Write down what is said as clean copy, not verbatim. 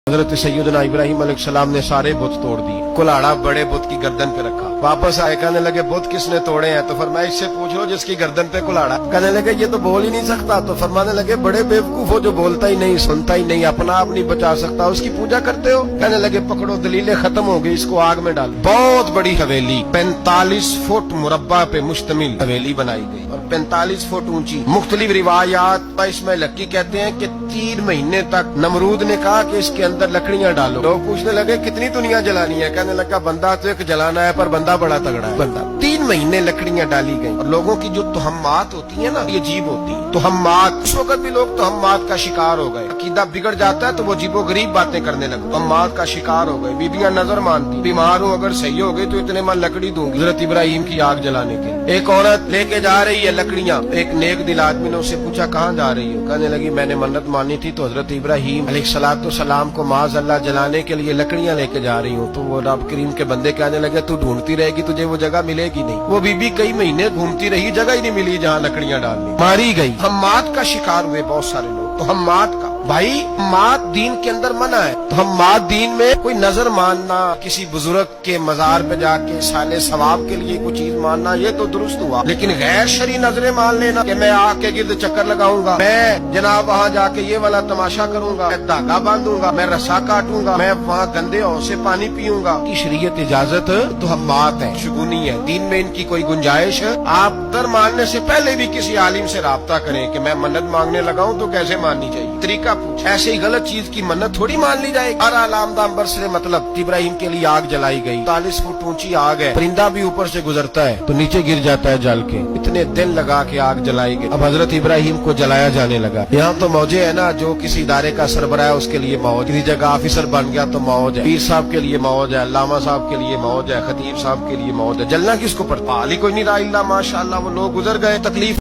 حضرت سیدنا ابراہیم علیہ السلام نے سارے بت توڑ دی، کلاڑا بڑے بت کی گردن پہ رکھا، واپس آئے کہنے لگے بت کس نے توڑے ہیں؟ تو فرمایا اس سے پوچھ لو جس کی گردن پہ کلاڑا۔ کہنے لگے یہ تو بول ہی نہیں سکتا، تو فرمانے لگے بڑے بیوقوف ہو جو بولتا ہی نہیں، سنتا ہی نہیں، اپنا آپ نہیں بچا سکتا، اس کی پوجا کرتے ہو؟ کہنے لگے پکڑو دلیلیں ختم ہو گئی، اس کو آگ میں ڈال۔ بہت بڑی حویلی 45 فٹ مربع پہ مشتمل حویلی بنائی گئی اور 45 فٹ اونچی۔ مختلف روایات اس میں لکی کہتے ہیں کہ 3 مہینے تک نمرود نے کہا کہ اس کے اندر لکڑیاں ڈالو۔ لوگ پوچھنے لگے کتنی دنیا جلانی ہے؟ کہنے لگا بندہ تو ایک جلانا ہے پر بندہ بڑا تگڑا ہے۔ بندہ 3 مہینے لکڑیاں ڈالی گئی اور لوگوں کی جو تہمات ہوتی ہیں نا یہ عجیب ہوتی ہیں۔ تہمات اس وقت بھی لوگ تہمات کا شکار ہو گئے، عقیدہ بگڑ جاتا ہے تو وہ عجیب و غریب باتیں کرنے لگے، تہمات کا شکار ہو گئے۔ بیبیاں نظر مانتی، بیمار ہوں اگر صحیح ہو گئی تو اتنے من لکڑی دوں گی حضرت ابراہیم کی آگ جلانے کے۔ ایک عورت لے کے جا رہی ہے لکڑیاں، ایک نیک دل آدمی نے اسے پوچھا کہاں جا رہی ہو؟ کہنے لگی میں نے منت مانی تھی تو حضرت ابراہیم علیہ السلام کو معاذ اللہ جلانے کے لیے لکڑیاں لے کے جا رہی ہوں۔ تو وہ رب کریم کے بندے کہنے لگے تو ڈھونڈتی رہے گی تجھے وہ جگہ ملے گی نہیں۔ وہ بی بی کئی مہینے گھومتی رہی، جگہ ہی نہیں ملی جہاں لکڑیاں ڈالنی، ماری گئی۔ تہمات کا شکار ہوئے بہت سارے لوگ، تہمات کا۔ بھائی تہمات دین کے اندر منع ہے، تہمات دین میں کوئی نظر ماننا، کسی بزرگ کے مزار پہ جا کے سالے ثواب کے لیے کوئی چیز ماننا یہ تو درست ہوا، لیکن غیر شرعی نظریں مان لینا کہ میں آگ کے گرد چکر لگاؤں گا، میں جناب وہاں جا کے یہ والا تماشا کروں گا، میں دھاگا باندھوں گا، میں رسا کاٹوں گا، میں وہاں گندے ہو سے پانی پیوں گا، کی شریعت اجازت تہمات ہے، شگونی ہے، دین میں ان کی کوئی گنجائش ہے؟ آپ در ماننے سے پہلے بھی کسی عالم سے رابطہ کریں کہ میں منت مانگنے لگاؤں تو کیسے ماننی چاہیے، طریقہ پوچھ۔ ایسے ہی غلط چیز کی منت تھوڑی مان لی جائے۔ ہر علامدام بر سے مطلب ابراہیم کے لیے آگ جلائی گئی، 40 فٹ اونچی آگ ہے، پرندہ بھی اوپر سے گزرتا ہے تو نیچے گر جاتا ہے جل کے، اتنے دن لگا کے آگ جلائی گئی۔ اب حضرت ابراہیم کو جلایا جانے لگا۔ یہاں تو موجے ہے نا، جو کسی ادارے کا سربراہ ہے اس کے لیے موج، کسی جگہ آفیسر بن گیا تو موج ہے، پیر صاحب کے لیے موج ہے، علامہ صاحب کے لیے موج ہے، خطیب صاحب کے لیے موج ہے، جلنا کس کو پڑتا؟ علی کوئی نہیں رہا الا ماشاء اللہ، وہ لوگ گزر گئے، تکلیف